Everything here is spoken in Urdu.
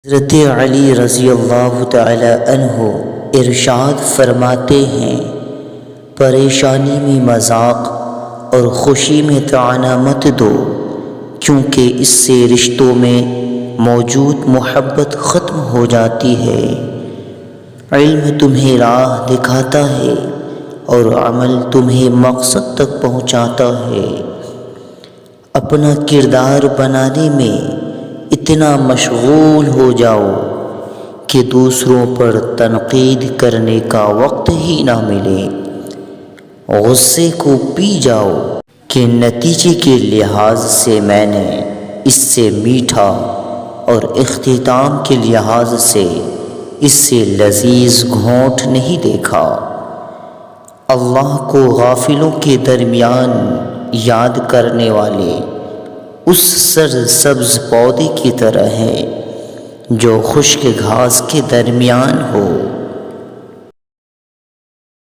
حضرت علی رضی اللہ تعالی عنہ ارشاد فرماتے ہیں، پریشانی میں مذاق اور خوشی میں طعنہ مت دو، کیونکہ اس سے رشتوں میں موجود محبت ختم ہو جاتی ہے۔ علم تمہیں راہ دکھاتا ہے اور عمل تمہیں مقصد تک پہنچاتا ہے۔ اپنا کردار بنانے میں اتنا مشغول ہو جاؤ کہ دوسروں پر تنقید کرنے کا وقت ہی نہ ملے۔ غصے کو پی جاؤ کہ نتیجے کے لحاظ سے میں نے اس سے میٹھا اور اختتام کے لحاظ سے اس سے لذیذ گھونٹ نہیں دیکھا۔ اللہ کو غافلوں کے درمیان یاد کرنے والے اس سرسبز پودے کی طرح ہے جو خشک گھاس کے درمیان ہو۔